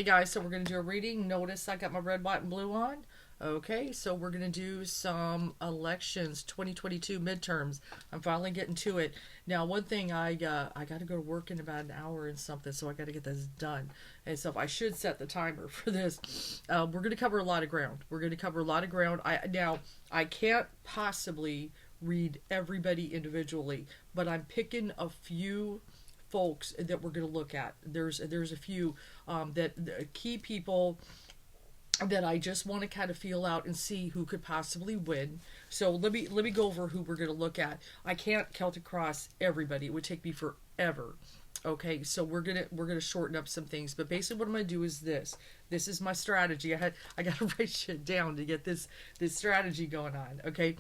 Hey guys, so we're going to do a reading. Notice I got my red, white, and blue on. Okay, so we're going to do some elections, 2022 midterms. I'm finally getting to it. Now, one thing, I got to go to work in about an hour and something, so I got to get this done. And so I should set the timer for this. We're going to cover a lot of ground. We're going to cover a lot of ground. I can't possibly read everybody individually, but I'm picking a few folks that we're going to look at. There's a few key people that I just want to kind of feel out and see who could possibly win. So let me go over who we're going to look at. I can't count across everybody. It would take me forever. Okay, so we're gonna shorten up some things, but basically what I'm gonna do is this. This is my strategy. I gotta write shit down to get this strategy going on. Okay.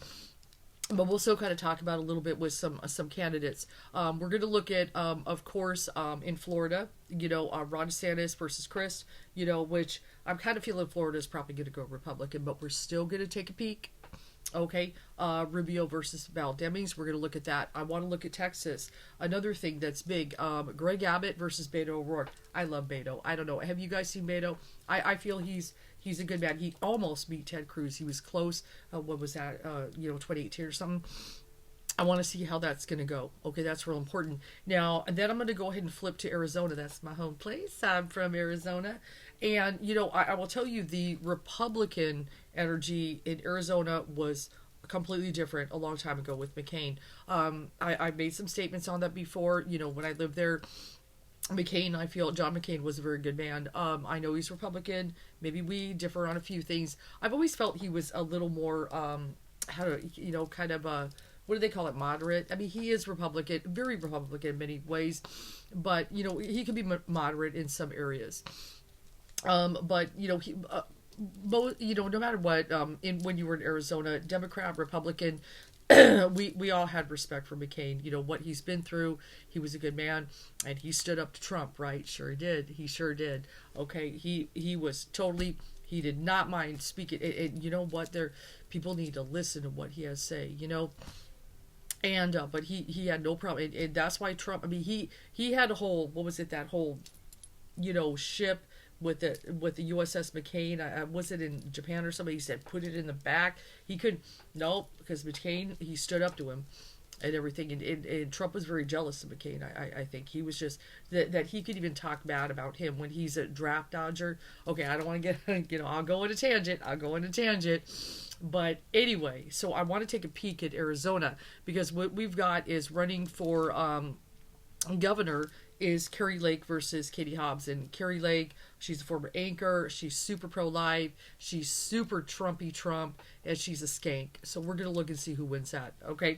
But we'll still kind of talk about a little bit with some candidates. We're going to look at, of course, in Florida, Ron DeSantis versus Chris, which I'm kind of feeling Florida is probably going to go Republican, but we're still going to take a peek. Okay, Rubio versus Val Demings. We're going to look at that. I want to look at Texas. Another thing that's big, Greg Abbott versus Beto O'Rourke. I love Beto. I don't know. Have you guys seen Beto? I feel he's a good man. He almost beat Ted Cruz. He was close. What was that? 2018 or something. I want to see how that's going to go. Okay, that's real important. Now, and then I'm going to go ahead and flip to Arizona. That's my home place. I'm from Arizona. And, I will tell you the Republican energy in Arizona was completely different a long time ago with McCain. I made some statements on that before. When I lived there, McCain, I feel John McCain was a very good man. I know he's Republican. Maybe we differ on a few things. I've always felt he was a little more, what do they call it? Moderate. I mean, he is Republican, very Republican in many ways, but he can be moderate in some areas. But no matter what, when you were in Arizona, Democrat, Republican, we all had respect for McCain. What he's been through. He was a good man, and he stood up to Trump, right? Sure did. He sure did. Okay, he was totally. He did not mind speaking. And you know what? People need to listen to what he has to say. And but he had no problem, and that's why Trump. I mean, he had a whole, what was it? That whole ship with the USS McCain. Was it in Japan or somebody? He said put it in the back. He could nope, because McCain, he stood up to him and everything, and Trump was very jealous of McCain. I think he was just that he could even talk bad about him when he's a draft dodger. Okay, I don't want to get I'll go on a tangent. But anyway, so I want to take a peek at Arizona, because what we've got is running for governor is Carrie Lake versus Katie Hobbs. And Carrie Lake, she's a former anchor. She's super pro-life. She's super Trumpy Trump. And she's a skank. So we're going to look and see who wins that. Okay.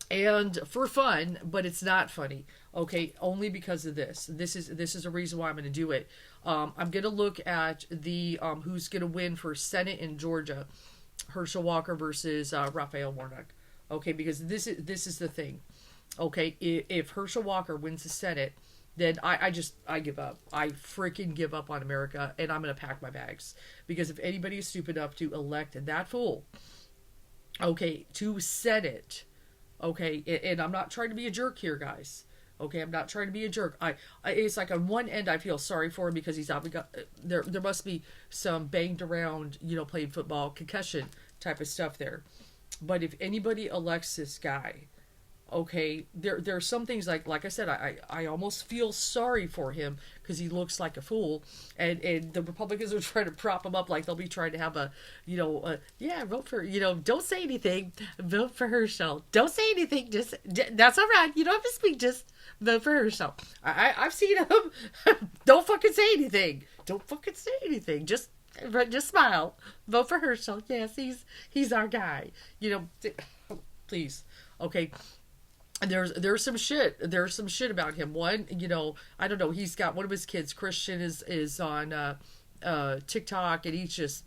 And for fun, but it's not funny. Okay. Only because of this. This is a reason why I'm going to do it. I'm going to look at the who's going to win for Senate in Georgia. Herschel Walker versus Raphael Warnock. Okay. Because this is the thing. Okay, if Herschel Walker wins the Senate, then I give up. I freaking give up on America, and I'm going to pack my bags. Because if anybody is stupid enough to elect that fool, okay, to Senate, okay, and I'm not trying to be a jerk here, guys. Okay, I'm not trying to be a jerk. It's like on one end I feel sorry for him, because he's obviously got, there must be some banged around, playing football, concussion type of stuff there. But if anybody elects this guy, okay, there are some things like I said, I almost feel sorry for him, because he looks like a fool, and the Republicans are trying to prop him up, like they'll be trying to have vote for, don't say anything, vote for Herschel, don't say anything, just that's all right, you don't have to speak, just vote for Herschel. I've seen him. Don't fucking say anything, just smile, vote for Herschel, yes, he's our guy, please. Okay. There's some shit. There's some shit about him. One, I don't know. He's got one of his kids, Christian, is on TikTok, and he's just,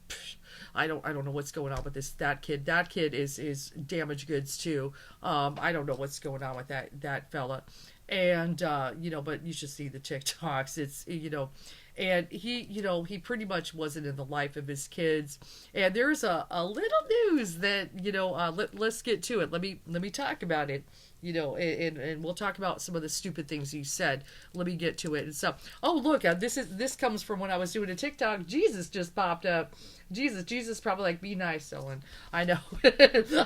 I don't know what's going on with that kid. That kid is damaged goods too. I don't know what's going on with that fella, and but you should see the TikToks. It's and he pretty much wasn't in the life of his kids. And there's a little news that let's get to it. Let me talk about it. and we'll talk about some of the stupid things he said. Let me get to it. And so, oh look, this comes from when I was doing a TikTok. Jesus just popped up. Jesus probably like, be nice, Ellen. I know.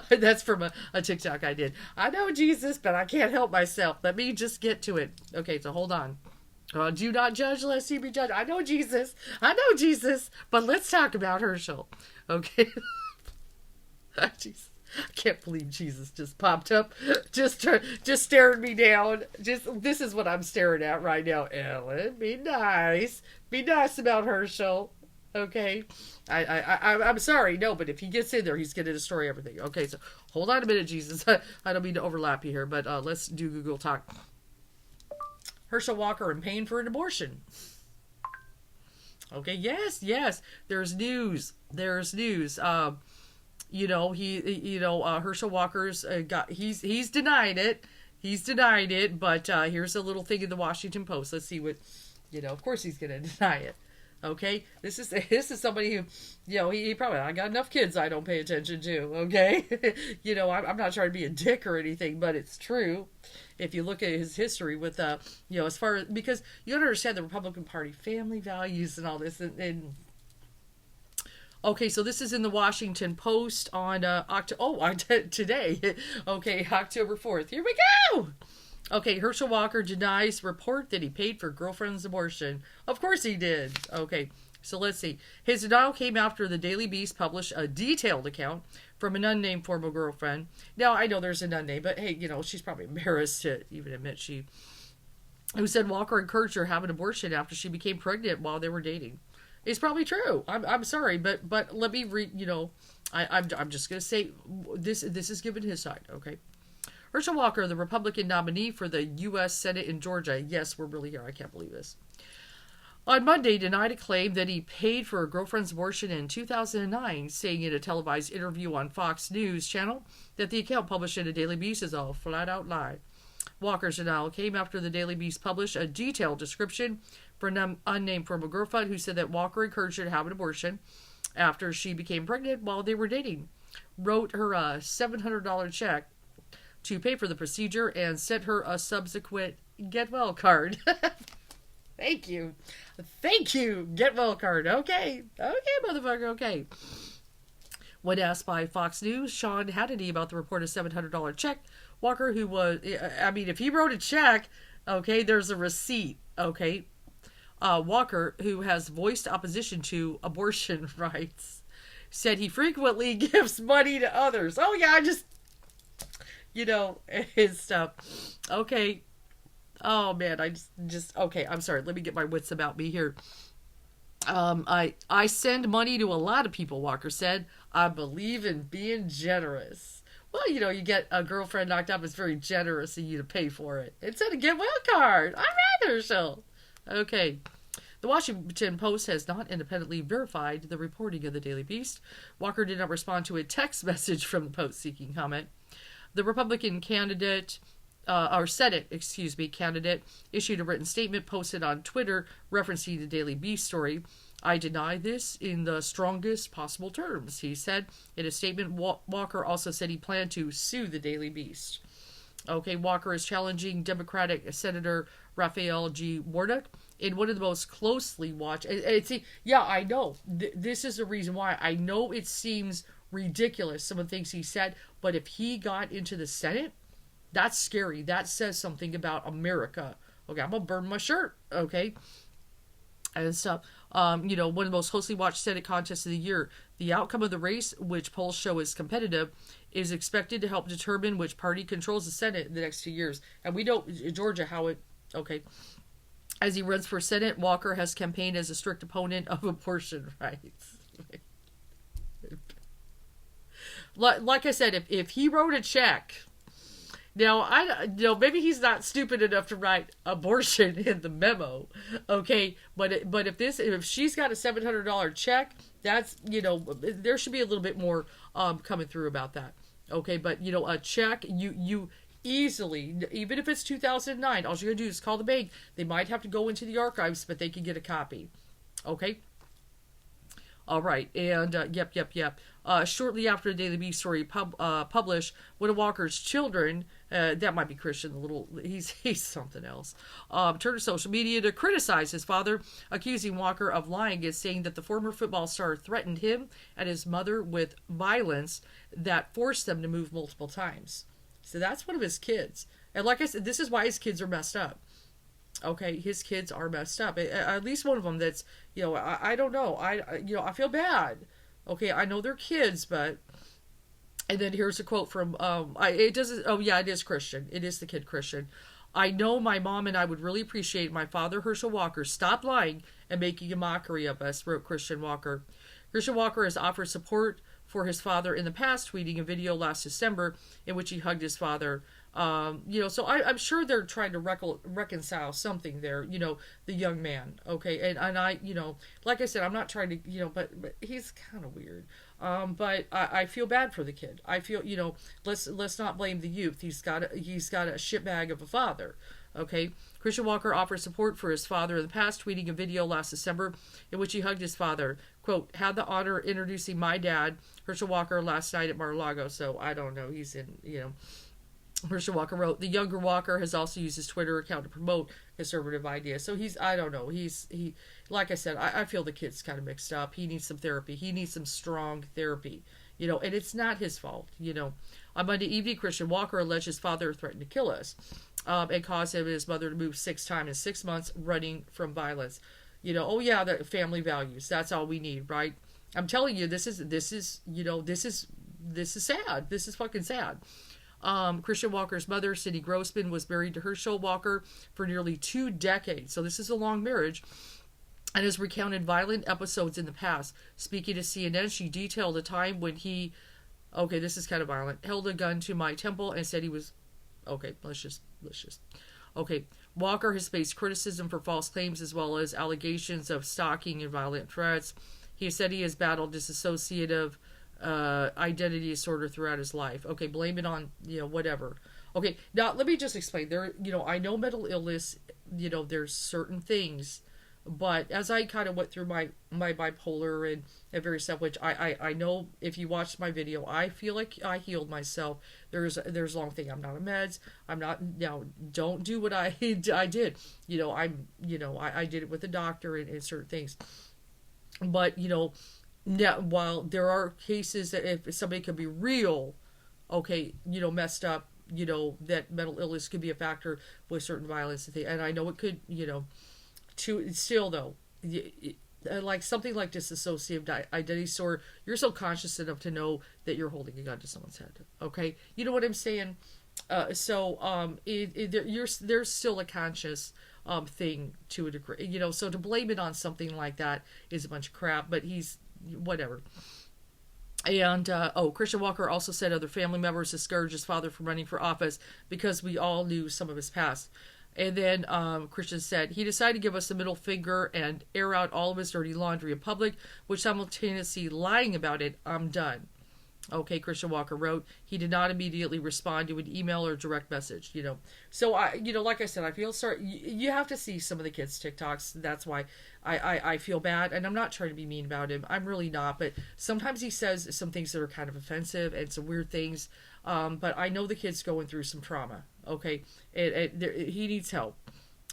That's from a TikTok I did. I know Jesus, but I can't help myself. Let me just get to it. Okay, so hold on. Do not judge lest you be judged. I know Jesus, but let's talk about Herschel. Okay. Jeez. I can't believe Jesus just popped up, just staring me down. This is what I'm staring at right now. Ellen, be nice about Herschel. Okay, I'm sorry, no, but if he gets in there, he's going to destroy everything. Okay, so hold on a minute, Jesus. I don't mean to overlap you here, but let's do Google Talk. Herschel Walker in pain for an abortion. Okay, yes, there's news. Herschel Walker's he's denied it. But here's a little thing in the Washington Post. Let's see what, of course he's going to deny it. Okay, this is somebody who, he probably, I got enough kids I don't pay attention to. Okay, I'm not trying to be a dick or anything, but it's true. If you look at his history with, as far as, because you don't understand the Republican Party family values and all this, and okay, so this is in the Washington Post on today. Okay, October 4th. Here we go. Okay, Herschel Walker denies report that he paid for girlfriend's abortion. Of course he did. Okay, so let's see. His denial came after the Daily Beast published a detailed account from an unnamed former girlfriend. Now, I know there's an unnamed, but hey, she's probably embarrassed to even admit who said Walker encouraged her to have an abortion after she became pregnant while they were dating. It's probably true. I'm sorry, but let me read. I'm just gonna say this is given his side. Okay, Herschel Walker, the Republican nominee for the U.S. Senate in Georgia. Yes, we're really here. I can't believe this. On Monday, denied a claim that he paid for a girlfriend's abortion in 2009, saying in a televised interview on Fox News channel that the account published in a Daily Beast is a flat-out lie. Walker's denial came after the Daily Beast published a detailed description for an unnamed former girlfriend who said that Walker encouraged her to have an abortion after she became pregnant while they were dating, wrote her a $700 check to pay for the procedure, and sent her a subsequent get well card. Thank you, get well card. Okay, motherfucker. Okay. When asked by Fox News, Sean Hannity about the reported $700 check, Walker, who was, if he wrote a check, okay, there's a receipt. Okay. Walker, who has voiced opposition to abortion rights, said he frequently gives money to others. Oh yeah, his stuff. Okay. Oh man, okay, I'm sorry. Let me get my wits about me here. I send money to a lot of people, Walker said. I believe in being generous. Well, you get a girlfriend knocked up, it's very generous of you to pay for it. Instead of get well card. All right, Herschel. Okay. The Washington Post has not independently verified the reporting of the Daily Beast. Walker did not respond to a text message from the Post seeking comment. The Republican candidate, candidate, issued a written statement posted on Twitter referencing the Daily Beast story. I deny this in the strongest possible terms, he said. In a statement, Walker also said he planned to sue the Daily Beast. Okay, Walker is challenging Democratic Senator Raphael G. Warnock in one of the most closely watched. I know. This is the reason why. I know it seems ridiculous, some of the things he said, but if he got into the Senate, that's scary. That says something about America. Okay, I'm gonna burn my shirt. Okay, and stuff. One of the most closely watched Senate contests of the year. The outcome of the race, which polls show is competitive, is expected to help determine which party controls the Senate in the next 2 years. And we know Georgia how it. Okay. As he runs for Senate, Walker has campaigned as a strict opponent of abortion rights. Like I said, if he wrote a check, now maybe he's not stupid enough to write abortion in the memo, okay? But if she's got a $700 check, that's there should be a little bit more coming through about that, okay? But a check you easily, even if it's 2009, all you gotta do is call the bank. They might have to go into the archives, but they can get a copy, okay? All right, and yep. Shortly after the Daily Beast story published, one of Walker's children That might be Christian. A little, he's something else. Turned to social media to criticize his father, accusing Walker of lying and saying that the former football star threatened him and his mother with violence that forced them to move multiple times. So that's one of his kids. And like I said, this is why his kids are messed up. Okay, his kids are messed up. At least one of them that's, I don't know. I feel bad. Okay, I know they're kids, but... And then here's a quote from, it doesn't, oh yeah, it is Christian. It is the kid Christian. I know my mom and I would really appreciate my father, Herschel Walker, stop lying and making a mockery of us, wrote Christian Walker. Christian Walker has offered support for his father in the past, tweeting a video last December in which he hugged his father. So I'm sure they're trying to reconcile something there, the young man, okay? And I, like I said, I'm not trying to, but he's kind of weird. But I feel bad for the kid. I feel, let's not blame the youth. He's got a shitbag of a father. Okay. Christian Walker offers support for his father in the past, tweeting a video last December in which he hugged his father. Quote, had the honor introducing my dad, Herschel Walker, last night at Mar-a-Lago. So I don't know. He's in, Herschel Walker wrote, the younger Walker has also used his Twitter account to promote conservative ideas. So I don't know. He, like I said, I feel the kid's kind of mixed up. He needs some therapy. He needs some strong therapy, and it's not his fault, On Monday evening, Christian Walker alleged his father threatened to kill us, and caused him and his mother to move 6 times in 6 months, running from violence. Oh yeah, the family values. That's all we need, right? I'm telling you, this is sad. This is fucking sad. Christian Walker's mother, Cindy Grossman, was married to Herschel Walker for nearly 2 decades. So this is a long marriage, and has recounted violent episodes in the past. Speaking to CNN, she detailed a time when he, okay, this is kind of violent, held a gun to my temple and said he was, okay, let's just, okay. Walker has faced criticism for false claims as well as allegations of stalking and violent threats. He said he has battled dissociative identity disorder throughout his life. Okay, blame it on, whatever. Okay, now let me just explain. There, I know mental illness, there's certain things, but as I kind of went through my bipolar and various stuff, which I know if you watched my video, I feel like I healed myself. There's a long thing. I'm not on meds. I'm not, now, don't do what I did. I did it with a doctor and certain things. But, now, while there are cases that if somebody could be real, okay, messed up, that mental illness could be a factor with certain violence and things. And I know it could, still though, like something like dissociative identity disorder, you're so conscious enough to know that you're holding a gun to someone's head. Okay, you know what I'm saying? There's still a conscious thing to a degree, so to blame it on something like that is a bunch of crap. But he's whatever. And Christian Walker also said other family members discouraged his father from running for office because we all knew some of his past. And then Christian said, he decided to give us the middle finger and air out all of his dirty laundry in public, which simultaneously lying about it. I'm done. Okay, Christian Walker wrote, he did not immediately respond to an email or direct message, So, like I said, I feel sorry. You have to see some of the kids' TikToks. That's why I feel bad. And I'm not trying to be mean about him. I'm really not. But sometimes he says some things that are kind of offensive and some weird things. But I know the kid's going through some trauma. Okay, he needs help.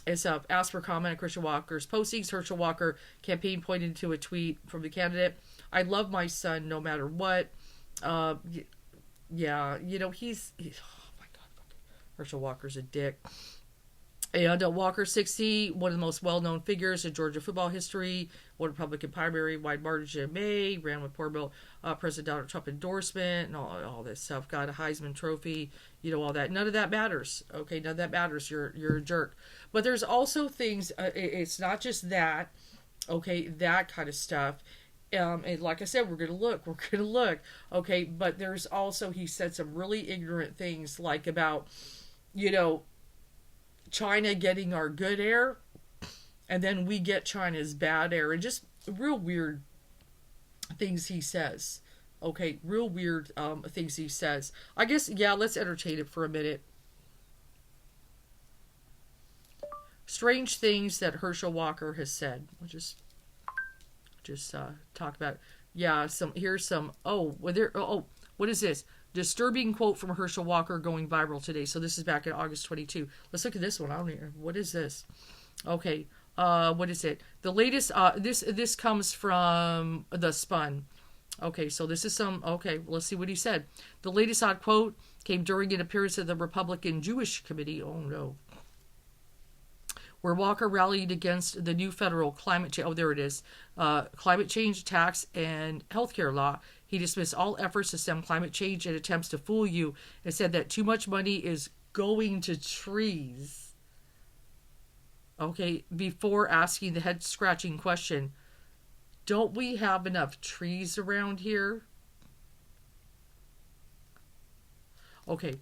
It's asked for comment on Christian Walker's postings. Herschel Walker campaign pointed to a tweet from the candidate. I love my son no matter what. He's oh my god, Herschel Walker's a dick. And Walker, 60, one of the most well-known figures in Georgia football history, won Republican primary, wide margin in May, ran with poor President Donald Trump endorsement, and all this stuff, got a Heisman Trophy, all that. None of that matters, okay? None of that matters. You're a jerk. But there's also things, it's not just that, okay, that kind of stuff. And like I said, we're going to look, okay? But there's also, he said some really ignorant things, like about, China getting our good air, and then we get China's bad air, and just real weird things he says. Okay, real weird things he says. I guess, let's entertain it for a minute. Strange things that Herschel Walker has said. We'll just talk about. Here's some. What is this? Disturbing quote from Herschel Walker going viral today. So this is back in August 22. Let's look at this one. I don't know. What is this? Okay. What is it? The latest, this comes from The Spun. Okay, so this is okay, let's see what he said. The latest odd quote came during an appearance at the Republican Jewish Committee. Oh no. Where Walker rallied against the new federal climate change, tax, and healthcare law. He dismissed all efforts to stem climate change and attempts to fool you and said that too much money is going to trees. Okay, before asking the head-scratching question, don't we have enough trees around here? Okay.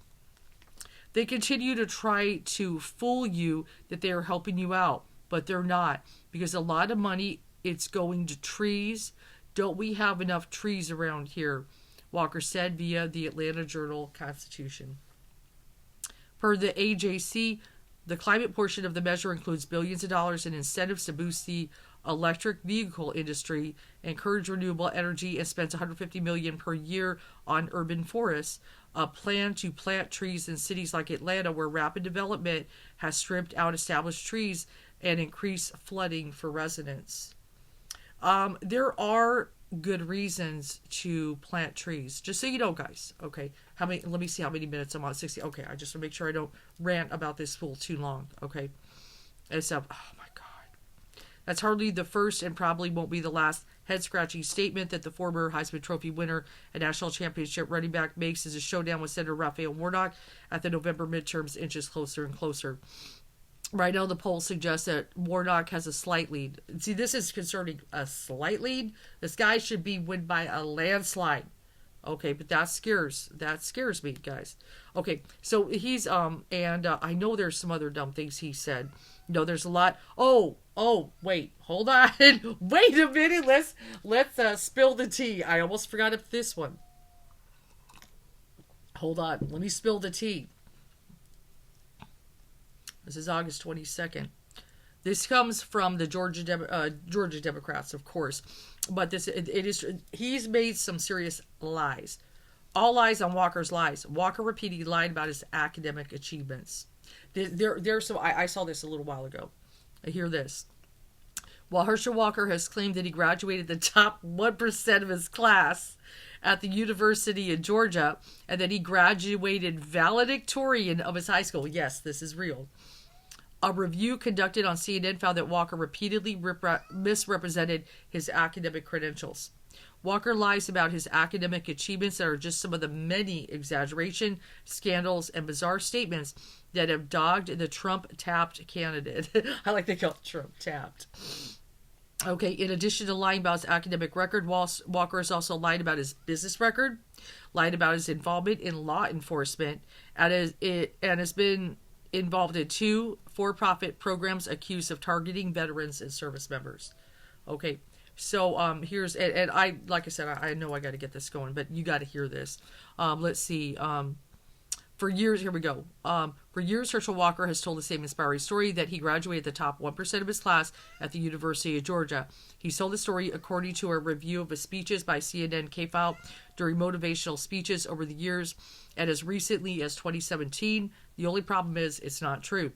They continue to try to fool you that they are helping you out, but they're not, because a lot of money, it's going to trees. Don't we have enough trees around here? Walker said via the Atlanta Journal-Constitution. Per the AJC, the climate portion of the measure includes billions of dollars in incentives to boost the electric vehicle industry, encourage renewable energy, and spends $150 million per year on urban forests. A plan to plant trees in cities like Atlanta, where rapid development has stripped out established trees and increased flooding for residents. There are good reasons to plant trees. Just so you know, guys. Okay, how many? Let me see how many minutes I'm on. 60. Okay, I just want to make sure I don't rant about this fool too long. Okay, it's oh my God. That's hardly the first and probably won't be the last head-scratching statement that the former Heisman Trophy winner and national championship running back makes as his showdown with Senator Raphael Warnock at the November midterms inches closer and closer. Right now, the polls suggest that Warnock has a slight lead. See, this is concerning. A slight lead? This guy should be win by a landslide. Okay, but that scares me, guys. Okay, so he's I know there's some other dumb things he said. No, there's a lot. Oh, wait, hold on. Wait a minute. Let's spill the tea. I almost forgot this one. Hold on. Let me spill the tea. This is August 22nd. This comes from the Georgia Democrats, of course. But he's made some serious lies. All lies on Walker's lies. Walker repeatedly lied about his academic achievements. I saw this a little while ago. I hear this. While Herschel Walker has claimed that he graduated the top 1% of his class at the University of Georgia, and that he graduated valedictorian of his high school. Yes, this is real. A review conducted on CNN found that Walker repeatedly misrepresented his academic credentials. Walker lies about his academic achievements that are just some of the many exaggeration, scandals, and bizarre statements that have dogged the Trump-tapped candidate. I like to call it Trump-tapped. Okay, in addition to lying about his academic record, Walker has also lied about his business record, lied about his involvement in law enforcement, and has been involved in 2 for-profit programs accused of targeting veterans and service members. Okay, so here's, and I, like I said, I know I got to get this going, but you got to hear this. Let's see. For years, here we go. For years, Herschel Walker has told the same inspiring story that he graduated the top 1% of his class at the University of Georgia. He told the story according to a review of his speeches by CNN K-File during motivational speeches over the years, and as recently as 2017. The only problem is it's not true.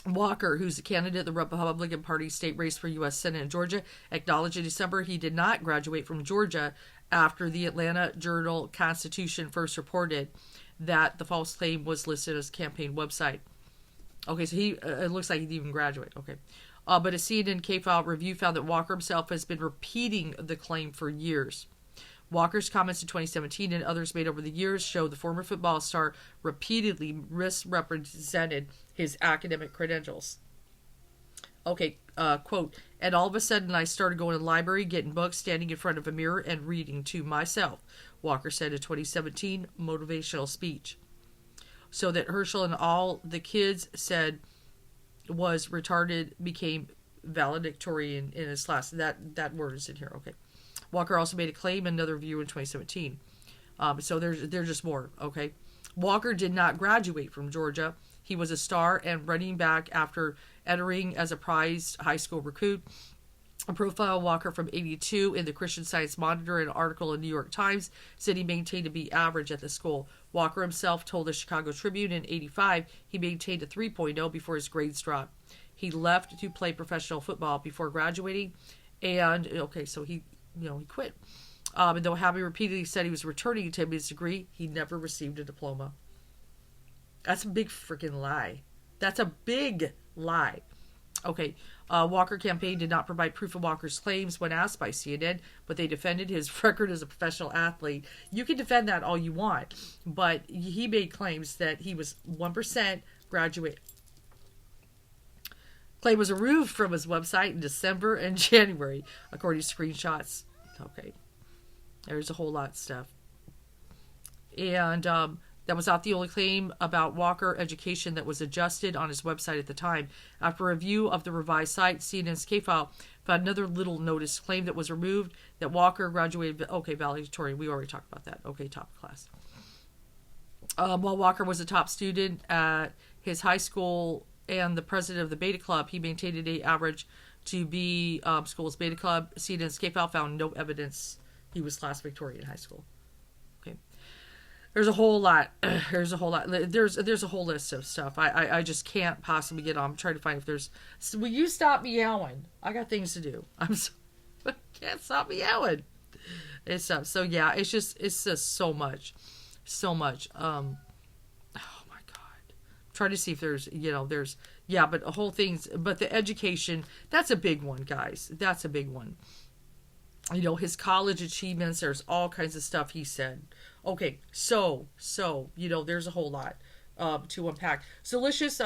Walker, who's a candidate in the Republican Party state race for U.S. Senate in Georgia, acknowledged in December he did not graduate from Georgia after the Atlanta Journal-Constitution first reported that the false claim was listed as a campaign website. Okay, so it looks like he didn't even graduate. Okay. But a CNN K-File review found that Walker himself has been repeating the claim for years. Walker's comments in 2017 and others made over the years show the former football star repeatedly misrepresented his academic credentials. Okay, quote, and all of a sudden I started going to the library, getting books, standing in front of a mirror, and reading to myself, Walker said in 2017 motivational speech. So that Herschel and all the kids said was retarded became valedictorian in his class. That word is in here. Okay. Walker also made a claim in another review in 2017. So there's just more. Okay. Walker did not graduate from Georgia. He was a star and running back after entering as a prized high school recruit. A profile of Walker from 82 in the Christian Science Monitor, and an article in New York Times, said he maintained to be average at the school. Walker himself told the Chicago Tribune in 85 he maintained a 3.0 before his grades dropped. He left to play professional football before graduating, and so he quit. And though having repeatedly said he was returning to his degree, he never received a diploma. That's a big freaking lie. That's a big lie. Okay, Walker campaign did not provide proof of Walker's claims when asked by CNN, but they defended his record as a professional athlete. You can defend that all you want, but he made claims that he was 1% graduate. Claim was removed from his website in December and January, according to screenshots. Okay, there's a whole lot of stuff. And that was not the only claim about Walker education that was adjusted on his website at the time. After a review of the revised site, CNN's K-File found another little notice claim that was removed, that Walker graduated, valedictorian, we already talked about that, top class. While Walker was a top student at his high school and the president of the Beta Club, he maintained an 8 average to be school's Beta Club. CNN's K-File found no evidence he was class victorian in high school. There's a whole lot. There's a whole whole list of stuff. I just can't possibly get on. I'm trying to find if there's. Will you stop meowing? I got things to do. I can't stop meowing. It's stuff. So yeah, it's just so much. Oh my God. I'm trying to see if there's but a whole things. But the education, that's a big one, guys. That's a big one. His college achievements, there's all kinds of stuff he said. Okay, so there's a whole lot to unpack. So let's just,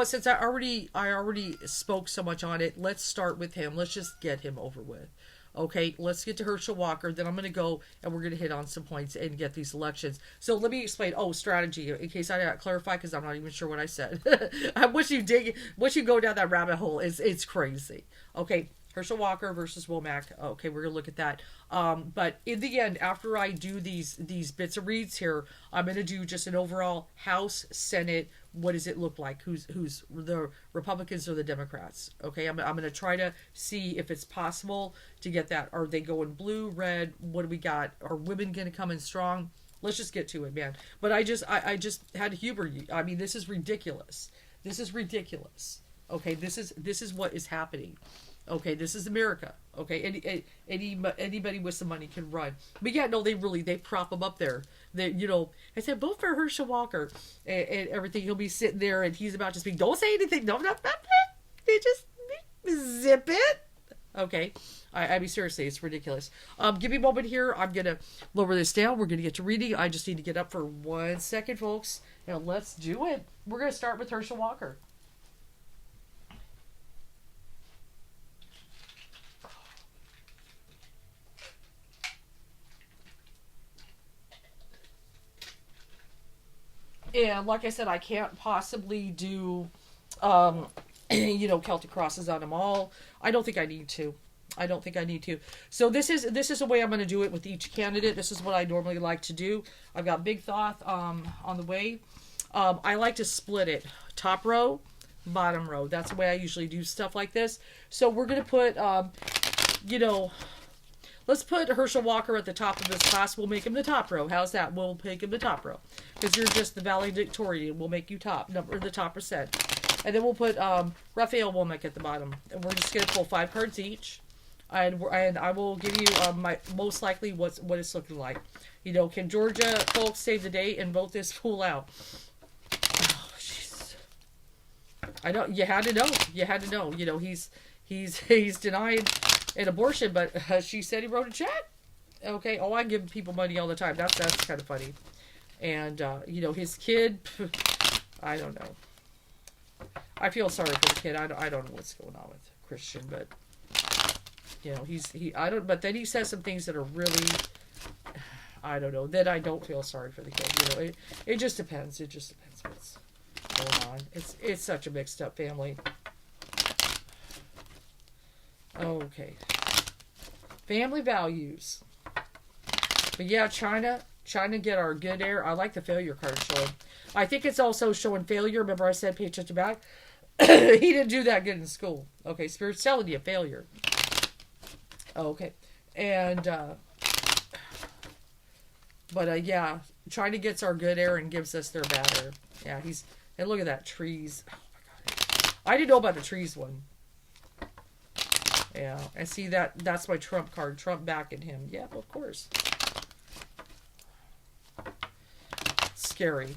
since I already spoke so much on it, let's start with him. Let's just get him over with. Okay, let's get to Herschel Walker. Then I'm going to go and we're going to hit on some points and get these elections. So let me explain. Strategy, in case I got clarified, because I'm not even sure what I said. Once you go down that rabbit hole, it's crazy. Okay. Herschel Walker versus Womack. Okay, we're going to look at that. But in the end, after I do these bits of reads here, I'm going to do just an overall House, Senate, what does it look like? Who's the Republicans or the Democrats? Okay, I'm going to try to see if it's possible to get that. Are they going blue, red? What do we got? Are women going to come in strong? Let's just get to it, man. But I just had to humor you. I mean, this is ridiculous. Okay, this is what is happening. Okay, this is America. Okay, anybody with some money can run. But yeah, no, they prop him up there. I said vote for Herschel Walker and everything. He'll be sitting there and he's about to speak. Don't say anything. No, they just zip it. Okay, I mean seriously, it's ridiculous. Give me a moment here. I'm gonna lower this down. We're gonna get to reading. I just need to get up for 1 second, folks. Now let's do it. We're gonna start with Herschel Walker. And like I said, I can't possibly do, Celtic crosses on them all. I don't think I need to. So this is the way I'm going to do it with each candidate. This is what I normally like to do. I've got Big Thoth on the way. I like to split it. Top row, bottom row. That's the way I usually do stuff like this. So we're going to put, let's put Herschel Walker at the top of this class. We'll make him the top row. How's that? We'll make him the top row. Because you're just the valedictorian. We'll make you the top percent. And then we'll put Raphael Womack at the bottom. And we're just going to pull 5 cards each. And I will give you my most likely what it's looking like. Can Georgia folks save the day and vote this fool out? Oh, jeez. I know. You had to know. He's denied an abortion, but she said he wrote a check. Okay. I give people money all the time. That's kind of funny. And his kid, I don't know. I feel sorry for the kid. I don't know what's going on with Christian, but but then he says some things that are really, I don't know. Then I don't feel sorry for the kid. It just depends. It just depends what's going on. It's such a mixed up family. Okay. Family values. But yeah, China get our good air. I like the failure card showing. I think it's also showing failure. Remember I said pay attention back? He didn't do that good in school. Okay, Spirit's telling you failure. Okay. And, but yeah, China gets our good air and gives us their bad air. Yeah, and look at that, trees. Oh my God. I didn't know about the trees one. Yeah, and see that's my Trump card. Trump backing him. Yeah, of course. Scary.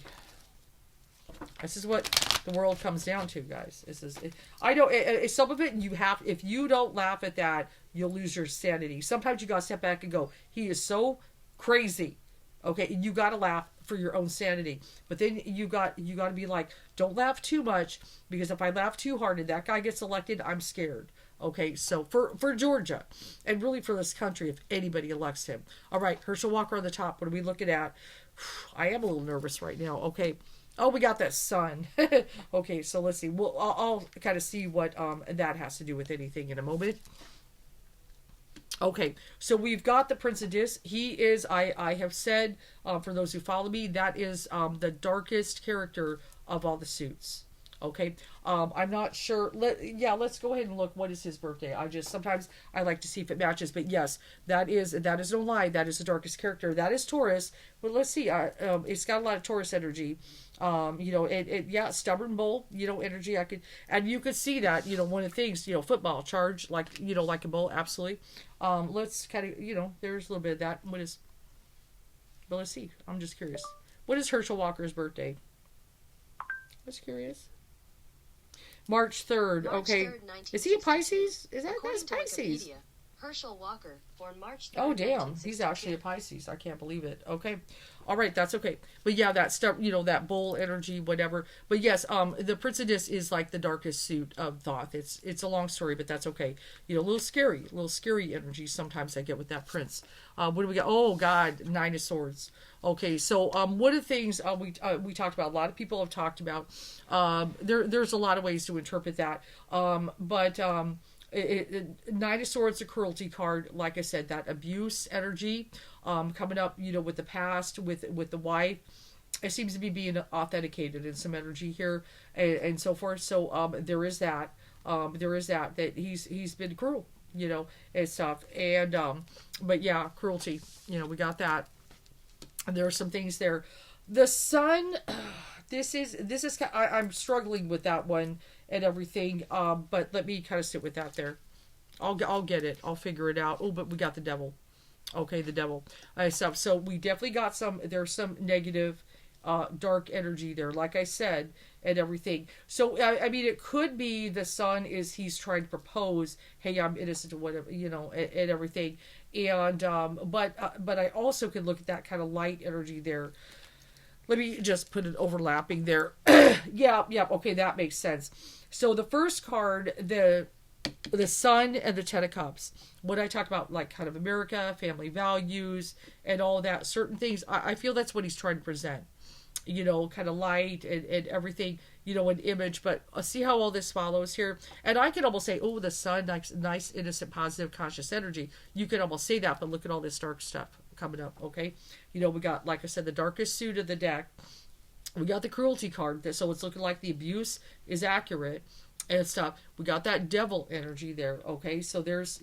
This is what the world comes down to, guys. I know some of it if you don't laugh at that, you'll lose your sanity. Sometimes you gotta step back and go, he is so crazy. Okay, and you gotta laugh for your own sanity. But then you gotta be like, don't laugh too much, because if I laugh too hard and that guy gets elected, I'm scared. Okay, so for Georgia, and really for this country, if anybody elects him. All right, Herschel Walker on the top. What are we looking at? I am a little nervous right now. Okay. Oh, we got that sun. Okay, so let's see. Well, I'll kind of see what that has to do with anything in a moment. Okay, so we've got the Prince of Dis. He is, I have said, for those who follow me, that is the darkest character of all the suits. Okay, I'm not sure. Let's go ahead and look. What is his birthday? Sometimes I like to see if it matches. But yes, that is no lie. That is the darkest character. That is Taurus. Well, let's see. It's got a lot of Taurus energy. Stubborn bull. Energy. You could see that. One of the things. Football charge like a bull. Absolutely. Let's kind of there's a little bit of that. But let's see. I'm just curious. What is Herschel Walker's birthday? I was curious. March 3rd. Okay. Is he a Pisces? That's Pisces? Herschel Walker, born March 3rd. Oh, damn. He's actually a Pisces. I can't believe it. Okay. All right. That's okay. But yeah, that stuff, that bull energy, whatever. But yes, the Prince of Dis is like the darkest suit of Thoth. It's a long story, but that's okay. A little scary energy sometimes I get with that prince. What do we got? Oh, God. Nine of Swords. Okay, so one of the things we talked about, a lot of people have talked about, there's a lot of ways to interpret that, but Nine of Swords, a cruelty card, like I said, that abuse energy coming up, with the past, with the wife. It seems to be being authenticated in some energy here and so forth. So there is that. That he's been cruel, and stuff. And but yeah, cruelty. We got that. And there are some things there. The sun, this is I'm struggling with that one and everything. But let me kind of sit with that there. I'll get it. I'll figure it out. Oh, but we got the devil. Okay, the devil. Stuff. So we definitely got there's some negative, dark energy there, like I said, and everything. So I mean, it could be the sun he's trying to propose, hey, I'm innocent or whatever, and everything. And but I also could look at that kind of light energy there. Let me just put it overlapping there. Yeah, okay, that makes sense. So the first card, the Sun and the Ten of Cups. What I talk about, like kind of America, family values, and all that, certain things. I feel that's what he's trying to present. Kind of light and everything, an image. But see how all this follows here. And I can almost say, oh, the sun, nice, innocent, positive, conscious energy. You can almost say that, but look at all this dark stuff coming up, okay? We got, like I said, the darkest suit of the deck. We got the cruelty card, so it's looking like the abuse is accurate and stuff. We got that devil energy there, okay? So there's,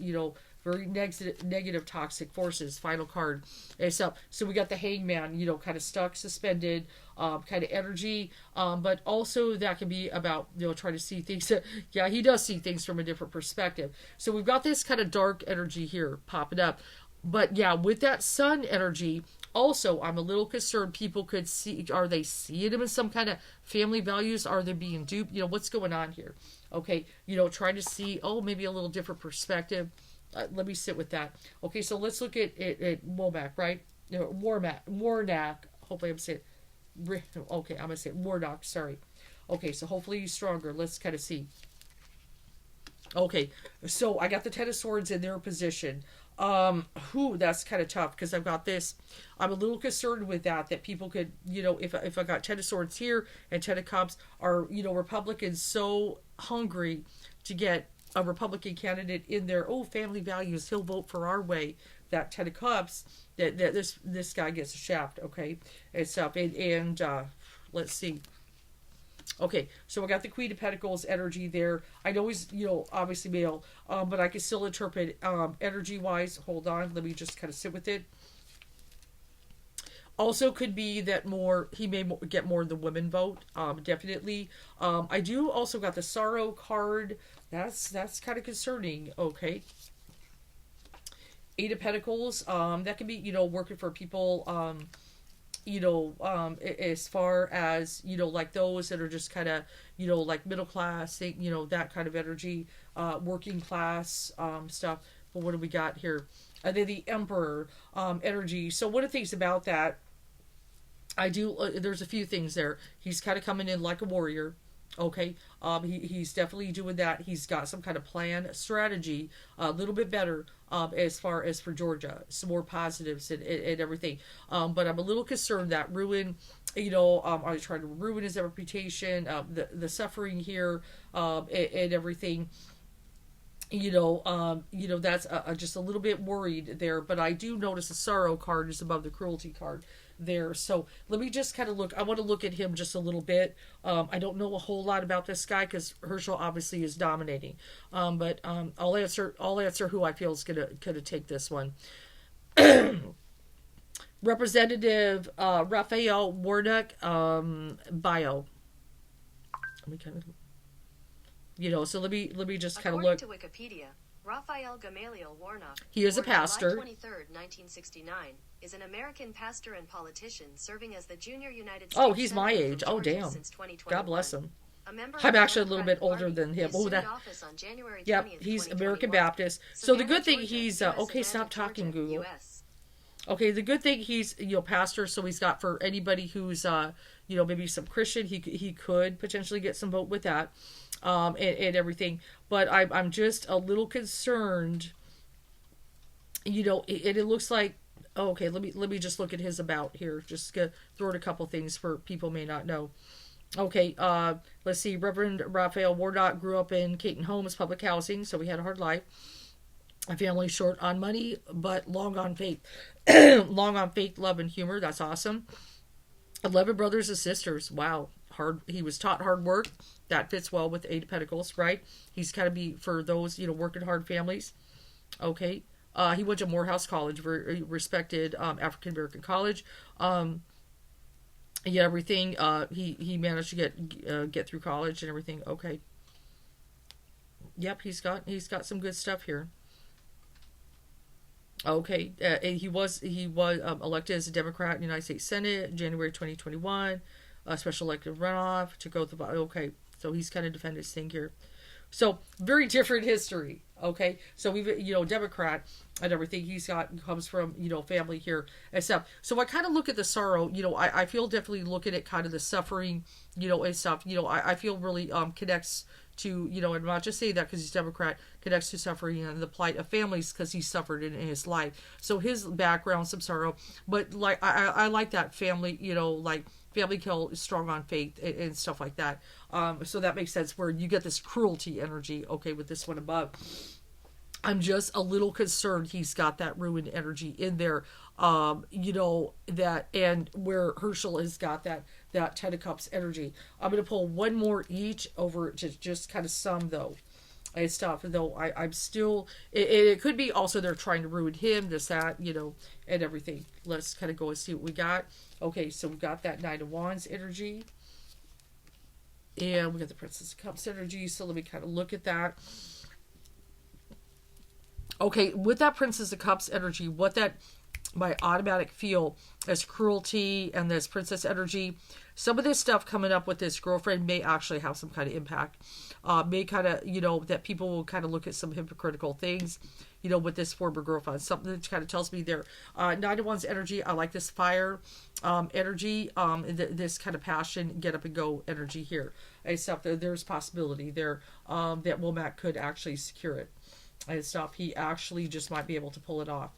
very negative toxic forces, final card and stuff. So we got the hangman, kind of stuck, suspended, kind of energy, but also that can be about, trying to see things. Yeah, he does see things from a different perspective. So we've got this kind of dark energy here popping up. But yeah, with that sun energy, also, I'm a little concerned people could see, are they seeing him in some kind of family values? Are they being duped? What's going on here? Okay, trying to see, maybe a little different perspective. Let me sit with that. Okay, so let's look at Womack, right? Warnock. Hopefully I'm saying, okay, I'm going to say Warnock, sorry. Okay, so hopefully he's stronger. Let's kind of see. Okay, so I got the Ten of Swords in their position. That's kind of tough because I've got this. I'm a little concerned with that people could, if I got Ten of Swords here and Ten of Cups, are, Republicans so hungry to get a Republican candidate in there, family values, he'll vote for our way, that Ten of Cups, that this guy gets a shaft, okay, and stuff. And let's see. Okay, so I got the Queen of Pentacles energy there. I know he's, obviously male, but I can still interpret energy-wise. Hold on, let me just kind of sit with it. Also could be that he may get more of the women vote, definitely. I do also got the Sorrow card. That's kind of concerning, okay. Eight of Pentacles, that can be, working for people, as far as, like those that are just kind of, like middle class, that kind of energy, working class, stuff. But what do we got here? And then the Emperor, energy. So one of the things about that, there's a few things there. He's kind of coming in like a warrior. Okay, he's definitely doing that. He's got some kind of plan, strategy, a little bit better as far as for Georgia, some more positives and everything. But I'm a little concerned that ruin, are they trying to ruin his reputation, the suffering here, and everything. That's just a little bit worried there. But I do notice the Sorrow card is above the Cruelty card there. So let me just kind of look. I want to look at him just a little bit. I don't know a whole lot about this guy because Herschel obviously is dominating. But I'll answer who I feel is gonna take this one. Representative Raphael Warnock, bio. Let me kind of. So let me just kind of look. According to Wikipedia, Raphael Gamaliel Warnock, he is a born pastor. July 23rd, 1969, is an American pastor and politician serving as the junior United States Oh, he's Senator my age. from Oh, Georgia damn. since 2021. God bless him. A member I'm of the actually a little bit Democratic older than him. Party, Oh, he that. assumed office on January 20th, Yep, he's 2021. American Baptist. So the good thing Savannah, he's Georgia, okay. US Stop talking, Georgia, Google. US. Okay, the good thing he's pastor, so he's got for anybody who's maybe some Christian, he could potentially get some vote with that, and everything. But I'm just a little concerned. It looks like okay. Let me just look at his about here. Just throw in a couple things for people may not know. Okay, let's see. Reverend Raphael Warnock grew up in Caton Homes public housing, so he had a hard life. A family short on money, but long on faith. Long on faith, love, and humor. That's awesome. 11 brothers and sisters. Wow. He was taught hard work. That fits well with Eight of Pentacles, right? He's kind of be for those, working hard families. Okay. He went to Morehouse College, very respected African American college. Everything. He managed to get through college and everything. Okay. Yep, he's got some good stuff here. Okay, he was elected as a Democrat in the United States Senate January 2021, special elective runoff to go through. Okay, so he's kind of defended his thing here. So very different history. Okay, so we've Democrat and everything comes from family here and stuff. So I kind of look at the Sorrow. I feel definitely looking at kind of the suffering. And stuff. I feel really connects to, and I'm not just saying that because he's Democrat, connects to suffering and the plight of families because he suffered in his life. So his background, some sorrow, but like I like that family, like family kill, strong on faith and stuff like that. So that makes sense where you get this cruelty energy. Okay, with this one above. I'm just a little concerned he's got that ruined energy in there, that, and where Herschel has got that Ten of Cups energy. I'm going to pull one more each over to just kind of sum, though, and stuff, though I'm still, it could be also they're trying to ruin him, this, that, and everything. Let's kind of go and see what we got. Okay, so we've got that Nine of Wands energy, and we got the Princess of Cups energy, so let me kind of look at that. Okay, with that Princess of Cups energy, what that my automatic feel as cruelty and this princess energy, some of this stuff coming up with this girlfriend may actually have some kind of impact. May kind of, that people will kind of look at some hypocritical things, with this former girlfriend. Something that kind of tells me there. Nine of Wands energy, I like this fire energy, this kind of passion, get up and go energy here. And stuff, there's possibility there that Womack could actually secure it. And stuff, he actually just might be able to pull it off.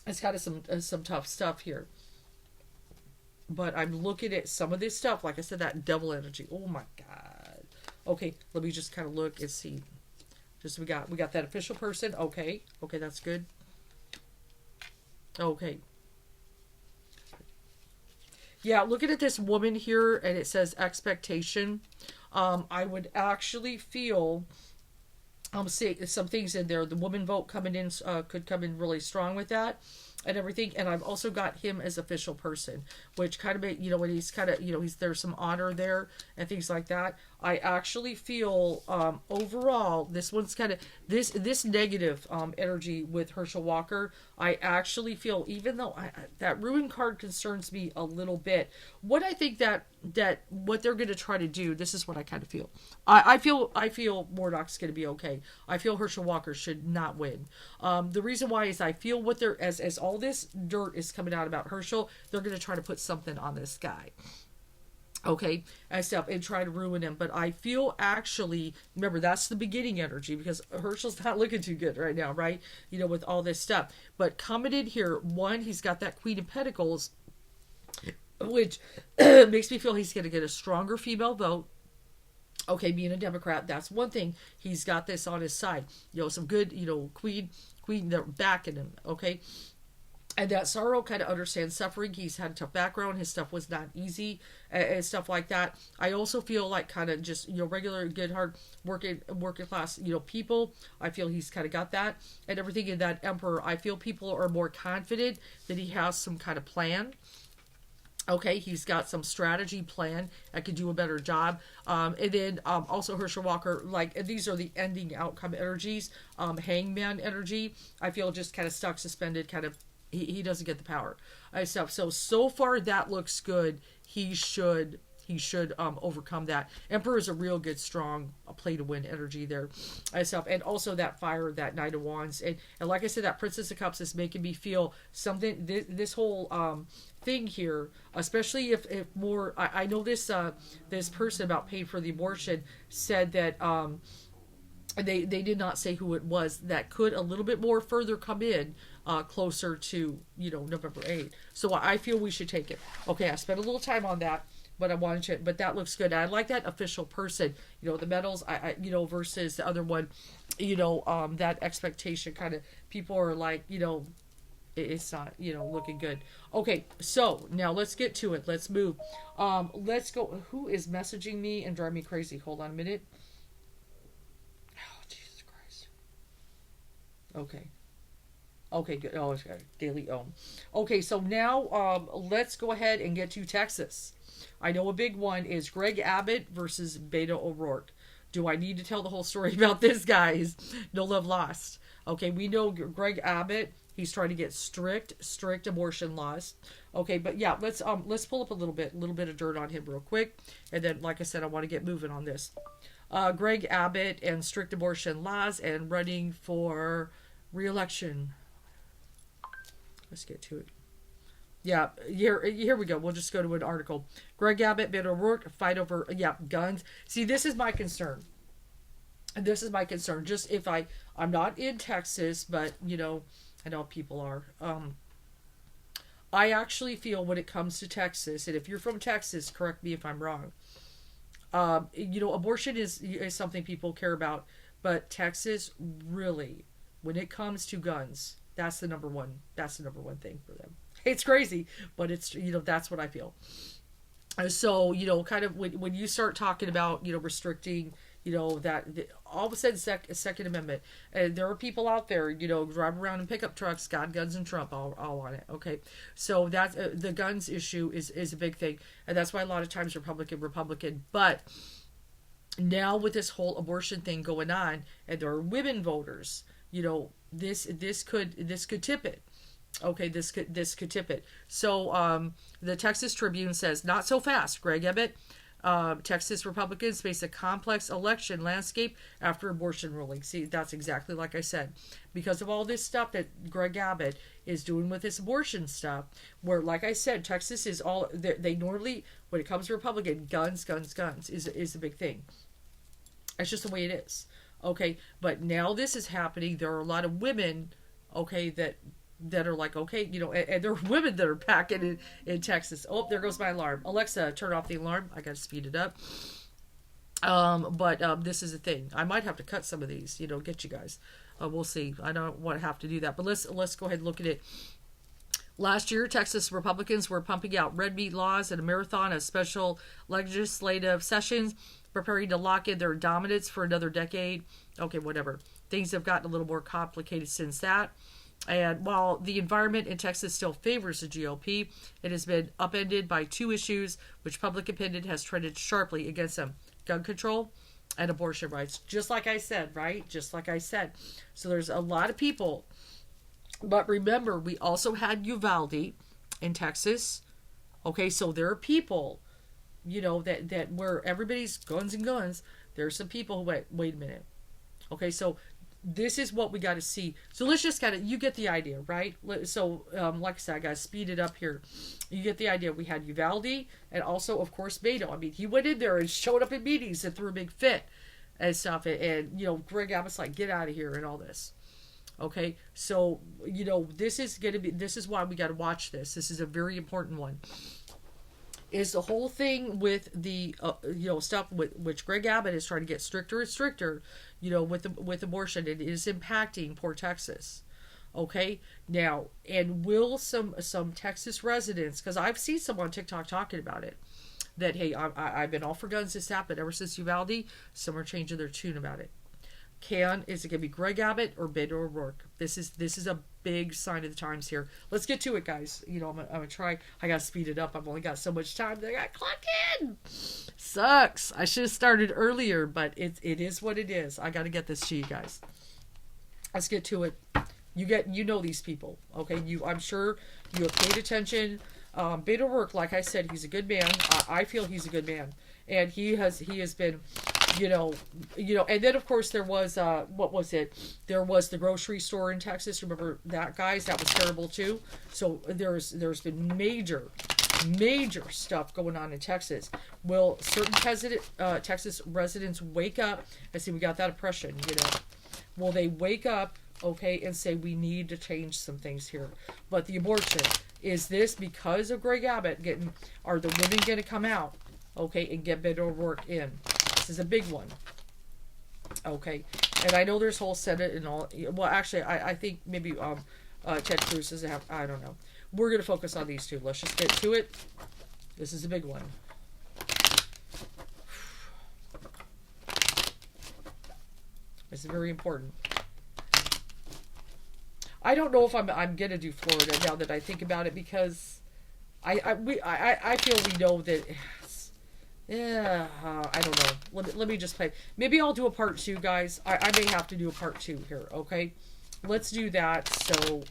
It's kind of some tough stuff here, but I'm looking at some of this stuff. Like I said, that devil energy. Oh my god. Okay, let me just kind of look and see. Just we got that official person. Okay, that's good. Okay. Yeah, looking at this woman here, and it says expectation. I would actually feel see some things in there. The woman vote coming in could come in really strong with that and everything. And I've also got him as official person, which kind of make, when he's kind of, he's, there's some honor there and things like that. I actually feel overall this one's kind of this negative energy with Herschel Walker. I actually feel, even though that ruin card concerns me a little bit, what I think that what they're going to try to do, this is what I kind of feel. I feel Murdoch's going to be okay. I feel Herschel Walker should not win. The reason why is I feel what they're, as all this dirt is coming out about Herschel, they're going to try to put something on this guy. Okay, and stuff, and try to ruin him. But I feel actually, remember, that's the beginning energy, because Herschel's not looking too good right now, right? With all this stuff. But coming in here, one, he's got that Queen of Pentacles, which makes me feel he's going to get a stronger female vote. Okay, being a Democrat, that's one thing. He's got this on his side. Some good, Queen, they're backing him, okay? And that Sorrow kind of understands suffering. He's had a tough background. His stuff was not easy and stuff like that. I also feel like kind of just, regular, good, hard working class, people. I feel he's kind of got that and everything. In that Emperor, I feel people are more confident that he has some kind of plan. Okay, he's got some strategy plan. I could do a better job. And then also Herschel Walker, these are the ending outcome energies. Hangman energy, I feel just kind of stuck, suspended, kind of, he doesn't get the power. Stuff. So far that looks good. He should overcome that. Emperor is a real good, strong play to win energy there. Stuff. And also that fire, that Knight of Wands. And like I said, that Princess of Cups is making me feel something, this whole thing here, especially if more, I know this person about paying for the abortion said that they did not say who it was, that could a little bit more further come in closer to November 8th. So I feel we should take it. Okay, I spent a little time on that, but I wanted to, but that looks good. I like that official person, the medals, I versus the other one, that expectation kind of, people are like, it's not, looking good. Okay, so now let's get to it. Let's move. Let's go. Who is messaging me and driving me crazy? Hold on a minute. Oh, Jesus Christ. Okay, good. Oh, it's got Daily Ohm. Okay, so now let's go ahead and get to Texas. I know a big one is Greg Abbott versus Beto O'Rourke. Do I need to tell the whole story about this, guys? No love lost. Okay, we know Greg Abbott, he's trying to get strict abortion laws. Okay, but yeah, let's pull up a little bit of dirt on him real quick, and then, like I said, I want to get moving on this. Greg Abbott and strict abortion laws and running for re-election. Let's get to it. Yeah, here we go. We'll just go to an article. Greg Abbott, Beto O'Rourke, fight over, guns. See, this is my concern. Just if I'm not in Texas, but, I know people are. I actually feel when it comes to Texas, and if you're from Texas, correct me if I'm wrong. Abortion is something people care about, but Texas really, when it comes to guns, that's the number one thing for them. It's crazy, but it's, that's what I feel. So, kind of when you start talking about, restricting, that all of a sudden Second Amendment, and there are people out there, drive around in pickup trucks, got guns and Trump all on it. Okay. So that's the guns issue is a big thing. And that's why a lot of times Republican, but now with this whole abortion thing going on, and there are women voters, this could tip it. Okay, this could tip it. So the Texas Tribune says, not so fast, Greg Abbott. Texas Republicans face a complex election landscape after abortion ruling. See, that's exactly like I said. Because of all this stuff that Greg Abbott is doing with this abortion stuff, where, like I said, Texas is all, they normally, when it comes to Republican, guns is a big thing. It's just the way it is. Okay, but now this is happening. There are a lot of women, okay, that are like, okay, and there are women that are packing in Texas. Oh, there goes my alarm. Alexa, turn off the alarm. I got to speed it up. But this is the thing. I might have to cut some of these, get you guys. We'll see. I don't want to have to do that. But let's go ahead and look at it. Last year, Texas Republicans were pumping out red meat laws and a marathon of special legislative sessions, preparing to lock in their dominance for another decade. Okay, whatever. Things have gotten a little more complicated since that. And while the environment in Texas still favors the GOP, it has been upended by two issues which public opinion has trended sharply against them: gun control and abortion rights. Just like I said, right? Just like I said. So there's a lot of people. But remember, we also had Uvalde in Texas. Okay, so there are people, that where everybody's guns and guns. There are some people who wait a minute. Okay, so this is what we got to see. So let's just you get the idea, right? So, like I said, I got to speed it up here. You get the idea. We had Uvalde and also, of course, Beto. I mean, he went in there and showed up in meetings and threw a big fit and stuff. And Greg Abbott's like, get out of here and all this. Okay, so, this is why we got to watch this. This is a very important one. Is the whole thing with the, stuff with which Greg Abbott is trying to get stricter and stricter, with abortion. It is impacting poor Texas. Okay, now, and will some Texas residents, because I've seen some on TikTok talking about it, that, hey, I've been all for guns, this happened ever since Uvalde, some are changing their tune about it. Is it going to be Greg Abbott or Beto O'Rourke? This is a big sign of the times here. Let's get to it, guys. I'm gonna try. I gotta speed it up. I've only got so much time. I got to clock in. Sucks. I should have started earlier, but it is what it is. I got to get this to you guys. Let's get to it. You know these people, okay? I'm sure you have paid attention. Beto O'Rourke, like I said, he's a good man. I feel he's a good man, and he has been. And then of course there was what was it? There was the grocery store in Texas. Remember that, guys? That was terrible too. So there's been major stuff going on in Texas. Will certain Texas residents wake up and say, we got that oppression? Will they wake up, okay, and say we need to change some things here? But the abortion, is this because of Greg Abbott are the women going to come out, okay, and get Beto O'Rourke in? This is a big one. Okay. And I know there's whole Senate and all. Well, actually, I think maybe Ted Cruz doesn't have. I don't know. We're going to focus on these two. Let's just get to it. This is a big one. This is very important. I don't know if I'm going to do Florida now that I think about it, because I feel we know that. Yeah, I don't know. Let me just play. Maybe I'll do a part 2, guys. I may have to do a part 2 here, okay? Let's do that. So,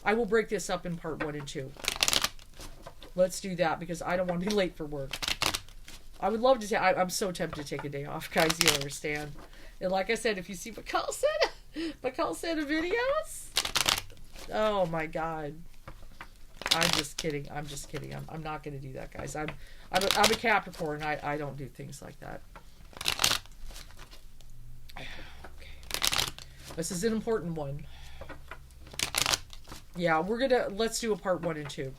I will break this up in part 1 and 2. Let's do that, because I don't want to be late for work. I would love to I'm so tempted to take a day off, guys. You understand. And like I said, if you see McCall said videos, oh my God. I'm just kidding. I'm not going to do that, guys. I'm a Capricorn. I don't do things like that. Okay. This is an important one. Yeah, let's do a part 1 and 2.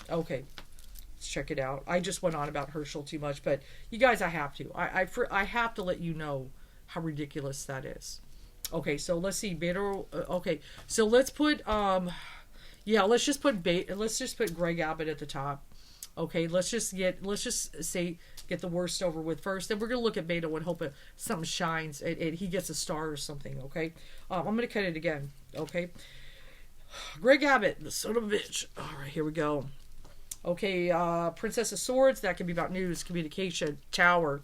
Okay. Let's check it out. I just went on about Herschel too much, but you guys, I have to. I have to let you know how ridiculous that is. Okay, so let's see, Beto. Okay, so let's put let's just put Greg Abbott at the top. Okay, let's just get the worst over with first. Then we're gonna look at Beto and hope something shines and he gets a star or something. Okay, I'm gonna cut it again. Okay, Greg Abbott, the son of a bitch. All right, here we go. Okay, Princess of Swords. That could be about news, communication, Tower.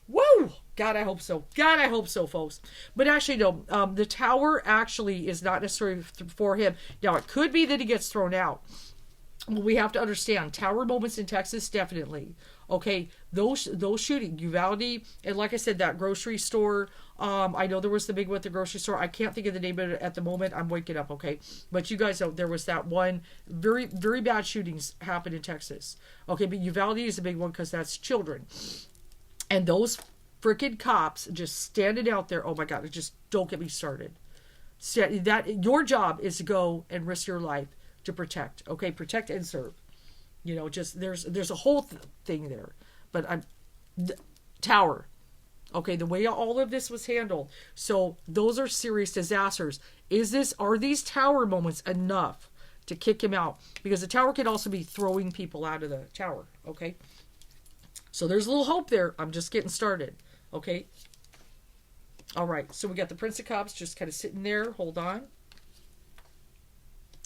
Woo! God, I hope so. God, I hope so, folks. But actually, no. The Tower actually is not necessarily for him. Now, it could be that he gets thrown out. We have to understand. Tower moments in Texas, definitely. Okay, those shooting, Uvalde, and like I said, that grocery store. I know there was the big one at the grocery store. I can't think of the name of it at the moment. I'm waking up, okay? But you guys know there was that one. Very, very bad shootings happened in Texas. Okay, but Uvalde is a big one because that's children. And those freaking cops just standing out there. Oh my God! Just don't get me started. Your job is to go and risk your life to protect. Okay, protect and serve. Just there's a whole thing there. But Tower. Okay, the way all of this was handled. So those are serious disasters. Are these tower moments enough to kick him out? Because the tower could also be throwing people out of the tower. Okay. So there's a little hope there. I'm just getting started. Okay. All right. So we got the Prince of Cups just kind of sitting there. Hold on.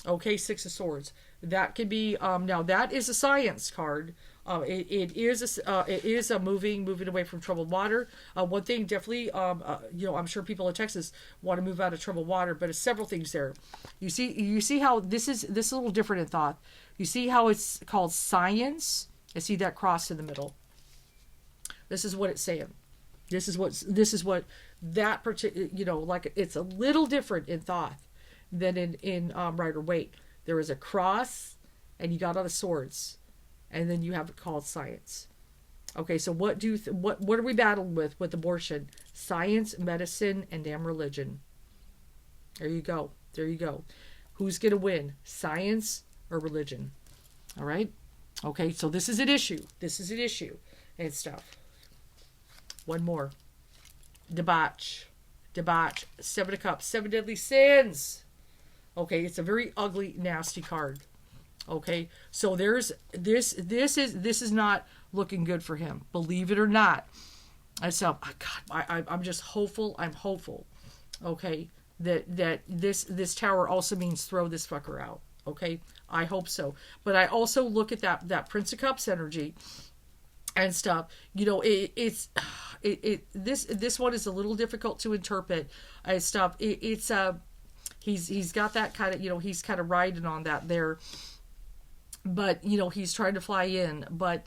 Okay. Six of Swords. That could be, now that is a science card. It is a moving away from troubled water. One thing definitely, I'm sure people in Texas want to move out of troubled water, but it's several things there. You see how this is a little different in thought. You see how it's called science. I see that cross in the middle. This is what it's saying. This is what that particular, like it's a little different in thought than in Rider Waite. There is a cross, and you got all the swords, and then you have it called science. Okay, so what are we battling with abortion? Science, medicine, and damn religion. There you go. Who's gonna win? Science or religion? All right. Okay, so this is an issue. And stuff. One more. Debauch. Seven of Cups. Seven deadly sins. Okay, it's a very ugly, nasty card. Okay, so there's this is not looking good for him. Believe it or not. So, God, I'm just hopeful. I'm hopeful. Okay, that this tower also means throw this fucker out. Okay, I hope so. But I also look at that Prince of Cups energy and stuff. This one is a little difficult to interpret and stuff. He's got that kind of, he's kind of riding on that there. But, he's trying to fly in. But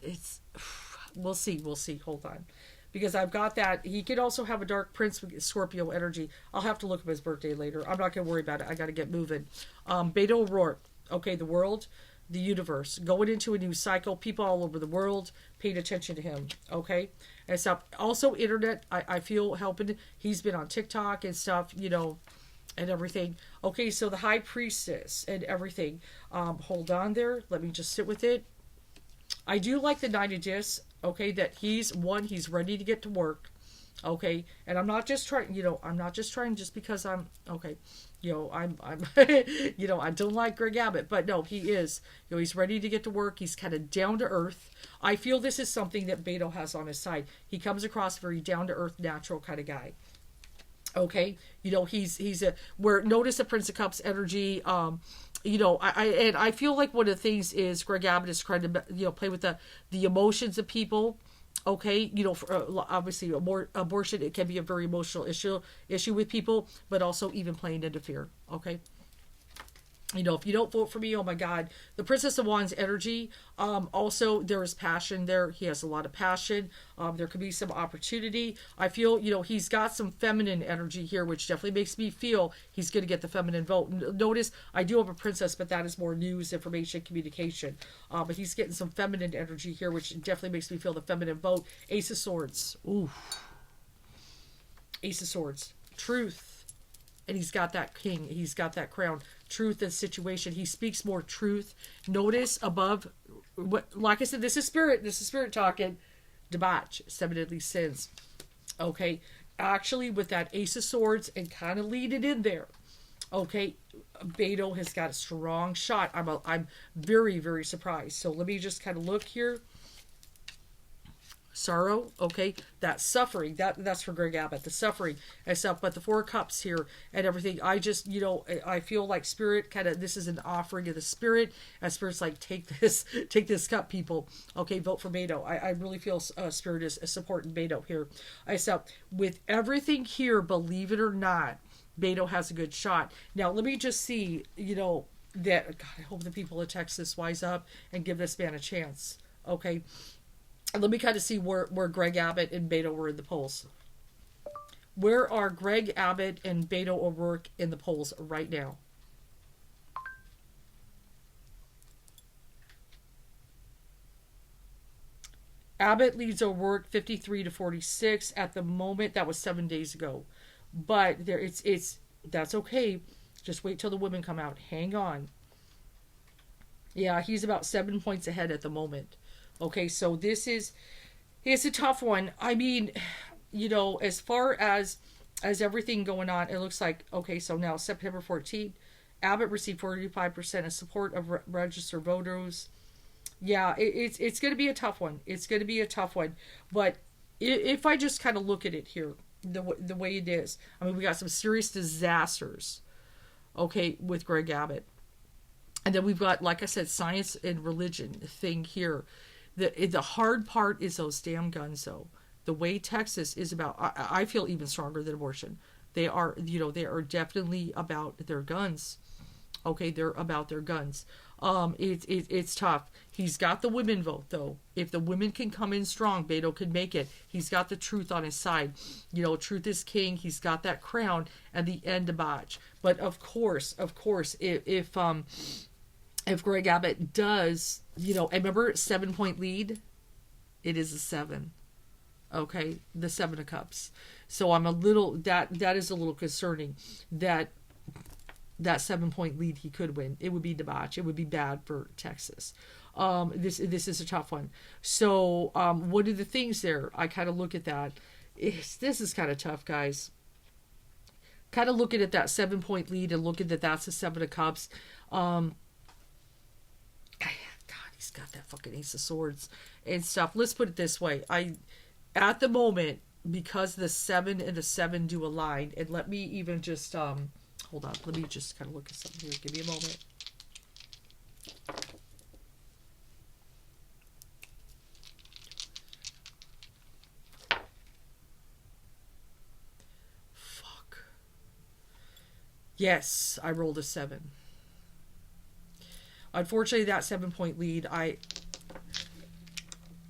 we'll see. Hold on. Because I've got that. He could also have a Dark Prince with Scorpio energy. I'll have to look up his birthday later. I'm not going to worry about it. I got to get moving. Beto O'Rourke. Okay, the world, the universe. Going into a new cycle. People all over the world paying attention to him. Okay? And stuff. Also, internet, I feel helping. He's been on TikTok and stuff, and everything. Okay, so the High Priestess and everything. Hold on there. Let me just sit with it. I do like the Nine of Discs. Okay, that he's ready to get to work. Okay, and I'm not just trying. Just because I'm okay. I'm I don't like Greg Abbott, but no, he is. He's ready to get to work. He's kind of down to earth. I feel this is something that Beto has on his side. He comes across very down to earth, natural kind of guy. Okay, he's notice the Prince of Cups energy. I feel like one of the things is Greg Abbott is trying to play with the emotions of people. Okay, obviously abortion, it can be a very emotional issue with people, but also even playing into fear. Okay. If you don't vote for me, oh my God. The Princess of Wands energy, also there is passion there. He has a lot of passion. There could be some opportunity. I feel, he's got some feminine energy here, which definitely makes me feel he's going to get the feminine vote. Notice, I do have a princess, but that is more news, information, communication. But he's getting some feminine energy here, which definitely makes me feel the feminine vote. Ace of Swords. Ooh. Ace of Swords. Truth. And he's got that king. He's got that crown. Truth and situation. He speaks more truth. Notice above, like I said, this is spirit. This is spirit talking. Debauch. Seven deadly sins. Okay. Actually, with that Ace of Swords and kind of lead it in there. Okay. Beto has got a strong shot. I'm very, very surprised. So let me just kind of look here. Sorrow, okay, that suffering, that's for Greg Abbott, the suffering and stuff, but the Four Cups here and everything, I just, I feel like spirit kind of, this is an offering of the spirit, and spirit's like, take this cup, people, okay, vote for Beto. I really feel spirit is supporting Beto here. So with everything here, believe it or not, Beto has a good shot. Now, let me just see, that, God, I hope the people of Texas wise up and give this man a chance, okay. Let me kind of see where Greg Abbott and Beto were in the polls. Where are Greg Abbott and Beto O'Rourke in the polls right now? Abbott leads O'Rourke 53 to 46 at the moment. That was 7 days ago, but that's okay. Just wait till the women come out. Hang on. Yeah, he's about 7 points ahead at the moment. Okay, so it's a tough one. I mean, as far as everything going on, it looks like, okay, so now September 14th, Abbott received 45% of support of registered voters. Yeah, it's going to be a tough one. It's going to be a tough one. But if I just kind of look at it here, the way it is, I mean, we got some serious disasters, okay, with Greg Abbott. And then we've got, like I said, science and religion thing here. The hard part is those damn guns, though. The way Texas is about, I feel even stronger than abortion. They are, they are definitely about their guns. Okay, they're about their guns. It's tough. He's got the women vote, though. If the women can come in strong, Beto can make it. He's got the truth on his side. Truth is king. He's got that crown and the end to botch. But of course, if Greg Abbott does, I remember 7-point lead. It is a 7. Okay, the 7 of Cups. So I'm a little that is a little concerning that 7-point lead he could win. It would be debauch. It would be bad for Texas. This is a tough one. So one of the things there, I kind of look at that. This is kind of tough, guys. Kind of looking at that 7-point lead and looking that's a 7 of Cups. God, he's got that fucking Ace of Swords and stuff. Let's put it this way. At the moment, because the 7 and the 7 do align, and let me even just hold on. Let me just kind of look at something here. Give me a moment. Fuck. Yes, I rolled a 7. Unfortunately, that 7-point lead,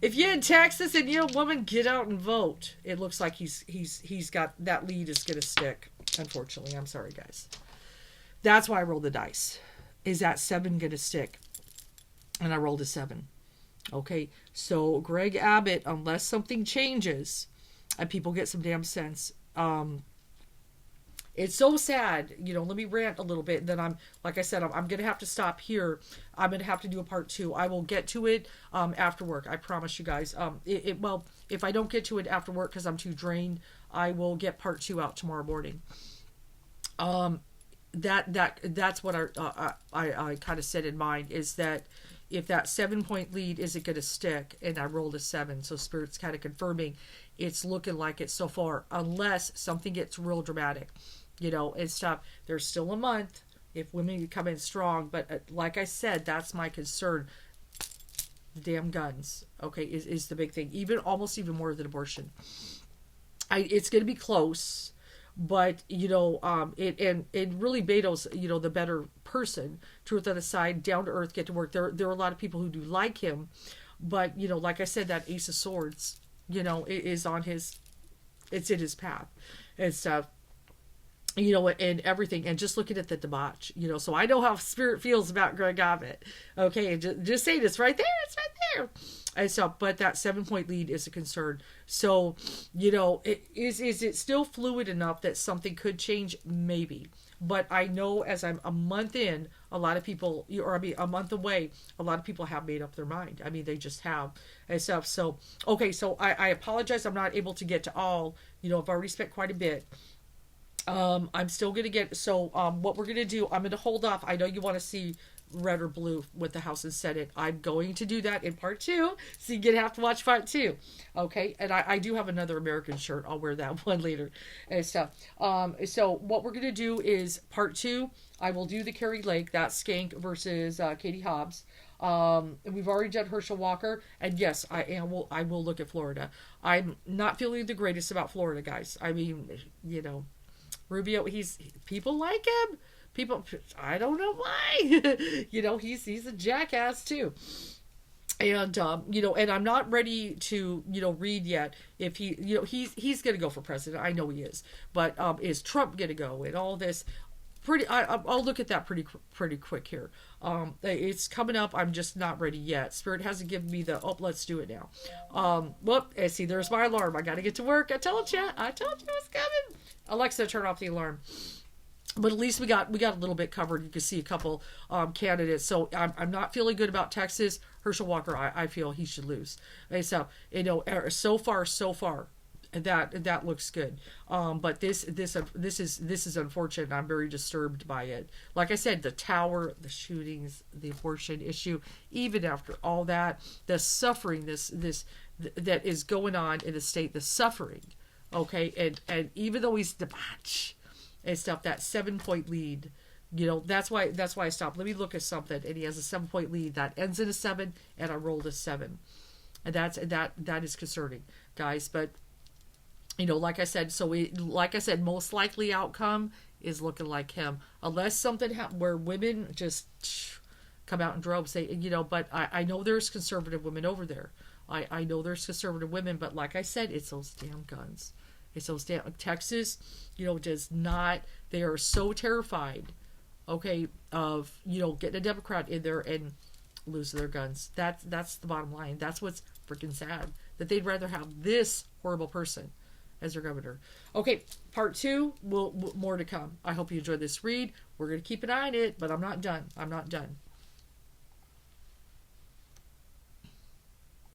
if you're in Texas and you're a woman, get out and vote. It looks like he's got that lead is gonna stick. Unfortunately, I'm sorry, guys. That's why I rolled the dice. Is that 7 gonna stick? And I rolled a 7. Okay, so Greg Abbott, unless something changes and people get some damn sense, it's so sad. Let me rant a little bit. And then like I said, I'm gonna have to stop here. I'm gonna have to do a part 2. I will get to it after work. I promise you guys. Well, if I don't get to it after work because I'm too drained, I will get part 2 out tomorrow morning. That's what I kind of said in mind, is that if that 7-point lead isn't going to stick, and I rolled a 7, so Spirit's kind of confirming it's looking like it so far, unless something gets real dramatic, and stuff. There's still a month if women come in strong, but like I said, that's my concern. The damn guns, okay, is the big thing, almost even more than abortion. It's going to be close. But, and really Beto's, the better person, truth on the side, down to earth, get to work. There are a lot of people who do like him. But, like I said, that Ace of Swords, is on it's in his path and stuff, and everything. And just looking at the debauch, so I know how Spirit feels about Greg Abbott. Okay, and just saying it's right there. It's right there. And so, but that 7-point lead is a concern. So, is it still fluid enough that something could change? Maybe. But I know as I'm a month in, a lot of people, a month away, a lot of people have made up their mind. I mean, they just have and stuff. So, okay, so I apologize. I'm not able to get to all, I've already spent quite a bit. I'm still going to get, so what we're going to do, I'm going to hold off. I know you want to see red or blue with the House and Senate. I'm going to do that in part 2, so you're going to have to watch part 2. Okay, and I do have another American shirt. I'll wear that one later and stuff. So what we're going to do is part 2, I will do the Carrie Lake, that Skank versus Katie Hobbs. We've already done Herschel Walker, and yes, I will look at Florida. I'm not feeling the greatest about Florida, guys. I mean, Rubio, people like him. People, I don't know why. He's a jackass too. And and I'm not ready to read yet if he's going to go for president. I know he is, but is Trump going to go and all this? I'll look at that pretty quick here. It's coming up. I'm just not ready yet. Spirit hasn't given me let's do it now. See, there's my alarm. I got to get to work. I told you it's coming. Alexa, turn off the alarm. But at least we got a little bit covered. You can see a couple candidates. So I'm not feeling good about Texas. Herschel Walker, I feel he should lose. And so so far, that looks good. But this is unfortunate. I'm very disturbed by it. Like I said, the tower, the shootings, the abortion issue, even after all that, the suffering, that is going on in the state, the suffering, okay, and even though he's debauched and stuff, that 7-point lead, that's why I stopped. Let me look at something, and he has a 7-point lead that ends in a 7, and I rolled a 7, and that is concerning, guys. But like I said, most likely outcome is looking like him, unless something where women just come out in droves. But I know there's conservative women over there. I know there's conservative women, but like I said, it's those damn guns. It's those damn Texas. Does not. They are so terrified, okay, of getting a Democrat in there and losing their guns. That's the bottom line. That's what's freaking sad. That they'd rather have this horrible person as their governor. Okay, part 2, more to come. I hope you enjoyed this read. We're going to keep an eye on it, but I'm not done.